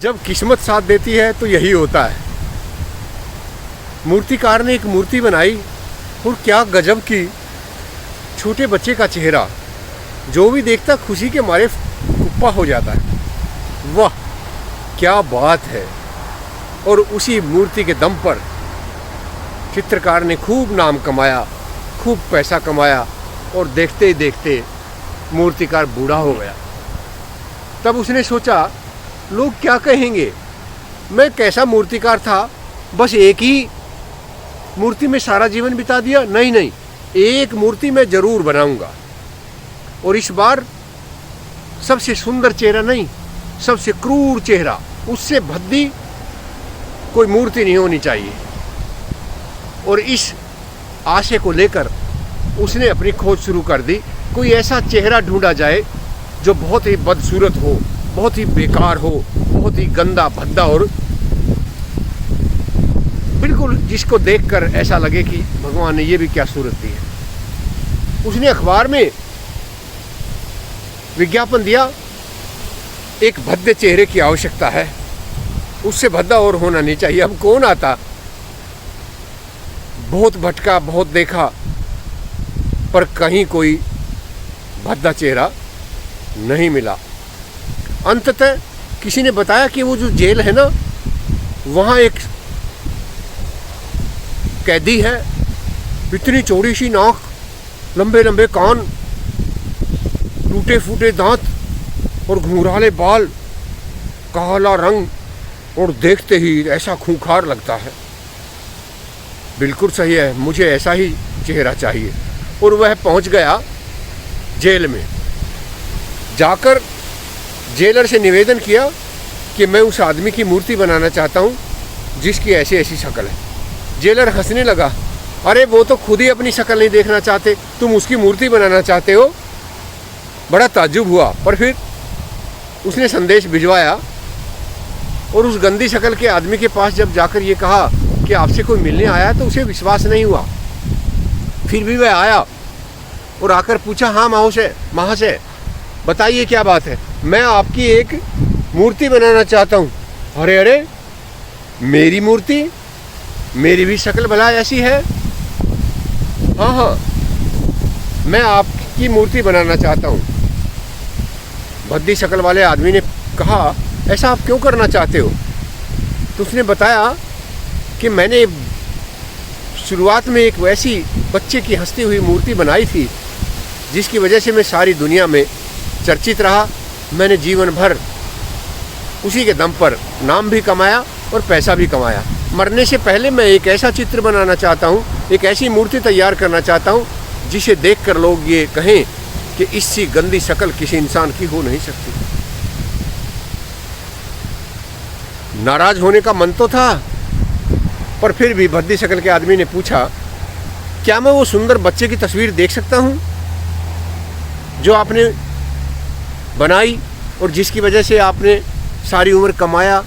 जब किस्मत साथ देती है तो यही होता है। मूर्तिकार ने एक मूर्ति बनाई और क्या गजब की, छोटे बच्चे का चेहरा, जो भी देखता खुशी के मारे कुप्पा हो जाता है। वाह क्या बात है। और उसी मूर्ति के दम पर चित्रकार ने खूब नाम कमाया, खूब पैसा कमाया और देखते ही देखते मूर्तिकार बूढ़ा हो गया। तब उसने सोचा लोग क्या कहेंगे, मैं कैसा मूर्तिकार था, बस एक ही मूर्ति में सारा जीवन बिता दिया। नहीं नहीं, एक मूर्ति मैं जरूर बनाऊंगा और इस बार सबसे सुंदर चेहरा नहीं, सबसे क्रूर चेहरा, उससे भद्दी कोई मूर्ति नहीं होनी चाहिए। और इस आशय को लेकर उसने अपनी खोज शुरू कर दी। कोई ऐसा चेहरा ढूंढा जाए जो बहुत ही बदसूरत हो, बहुत ही बेकार हो, बहुत ही गंदा भद्दा और बिल्कुल जिसको देखकर ऐसा लगे कि भगवान ने ये भी क्या सूरत दी है। उसने अखबार में विज्ञापन दिया, एक भद्दे चेहरे की आवश्यकता है, उससे भद्दा और होना नहीं चाहिए। अब कौन आता। बहुत भटका, बहुत देखा, पर कहीं कोई भद्दा चेहरा नहीं मिला। अंततः किसी ने बताया कि वो जो जेल है ना, वहाँ एक कैदी है, इतनी चौड़ी सी नाक, लंबे लंबे कान, टूटे फूटे दांत और घुंघराले बाल, काला रंग, और देखते ही ऐसा खूंखार लगता है। बिल्कुल सही है, मुझे ऐसा ही चेहरा चाहिए। और वह पहुंच गया जेल में। जाकर जेलर से निवेदन किया कि मैं उस आदमी की मूर्ति बनाना चाहता हूं जिसकी ऐसी ऐसी शक्ल है। जेलर हंसने लगा, अरे वो तो खुद ही अपनी शक्ल नहीं देखना चाहते, तुम उसकी मूर्ति बनाना चाहते हो। बड़ा ताज्जुब हुआ, पर फिर उसने संदेश भिजवाया और उस गंदी शक्ल के आदमी के पास जब जाकर ये कहा कि आपसे कोई मिलने आया है, तो उसे विश्वास नहीं हुआ। फिर भी वह आया और आकर पूछा, हाँ महाशय बताइए क्या बात है, मैं आपकी एक मूर्ति बनाना चाहता हूँ। अरे अरे, मेरी मूर्ति, मेरी भी शक्ल भला ऐसी है। हाँ, मैं आपकी मूर्ति बनाना चाहता हूँ। भद्दी शक्ल वाले आदमी ने कहा, ऐसा आप क्यों करना चाहते हो? तो उसने बताया कि मैंने शुरुआत में एक वैसी बच्चे की हंसती हुई मूर्ति बनाई थी जिसकी वजह से मैं सारी दुनिया में चर्चित रहा। मैंने जीवन भर उसी के दम पर नाम भी कमाया और पैसा भी कमाया। मरने से पहले मैं एक ऐसा चित्र बनाना चाहता हूँ, एक ऐसी मूर्ति तैयार करना चाहता हूँ जिसे देखकर लोग ये कहें कि इससे गंदी शक्ल किसी इंसान की हो नहीं सकती। नाराज होने का मन तो था, पर फिर भी भद्दी शक्ल के आदमी ने पूछा, क्या मैं वो सुंदर बच्चे की तस्वीर देख सकता हूँ जो आपने बनाई और जिसकी वजह से आपने सारी उम्र कमाया,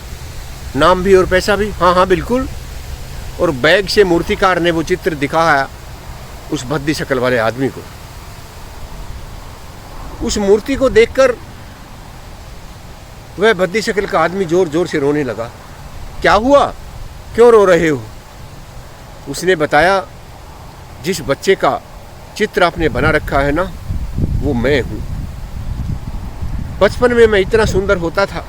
नाम भी और पैसा भी? हाँ बिल्कुल। और बैग से मूर्तिकार ने वो चित्र दिखाया उस भद्दी शक्ल वाले आदमी को। उस मूर्ति को देखकर वह भद्दी शक्ल का आदमी जोर जोर से रोने लगा। क्या हुआ, क्यों रो रहे हो? उसने बताया, जिस बच्चे का चित्र आपने बना रखा है ना, वो मैं हूँ। बचपन में मैं इतना सुंदर होता था,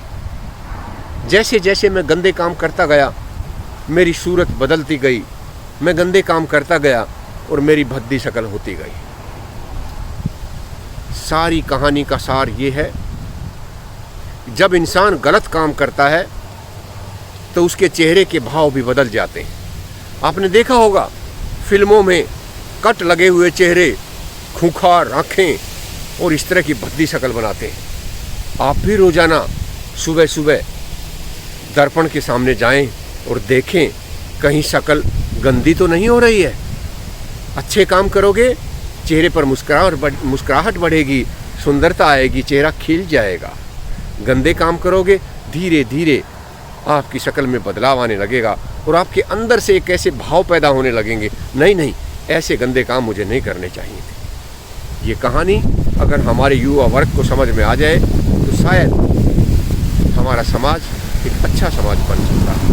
जैसे जैसे मैं गंदे काम करता गया मेरी सूरत बदलती गई, मैं गंदे काम करता गया और मेरी भद्दी शक्ल होती गई। सारी कहानी का सार ये है, जब इंसान गलत काम करता है तो उसके चेहरे के भाव भी बदल जाते हैं। आपने देखा होगा फिल्मों में कट लगे हुए चेहरे, खूंखार आँखें और इस तरह की भद्दी शक्ल बनाते हैं। आप भी रोजाना सुबह सुबह दर्पण के सामने जाएं और देखें कहीं शक्ल गंदी तो नहीं हो रही है। अच्छे काम करोगे, चेहरे पर मुस्कुराहट बढ़ेगी, सुंदरता आएगी, चेहरा खिल जाएगा। गंदे काम करोगे, धीरे धीरे आपकी शक्ल में बदलाव आने लगेगा और आपके अंदर से एक ऐसे भाव पैदा होने लगेंगे, नहीं ऐसे गंदे काम मुझे नहीं करने चाहिए थे। ये कहानी अगर हमारे युवा वर्ग को समझ में आ जाए तो शायद हमारा समाज एक अच्छा समाज बन सकता है।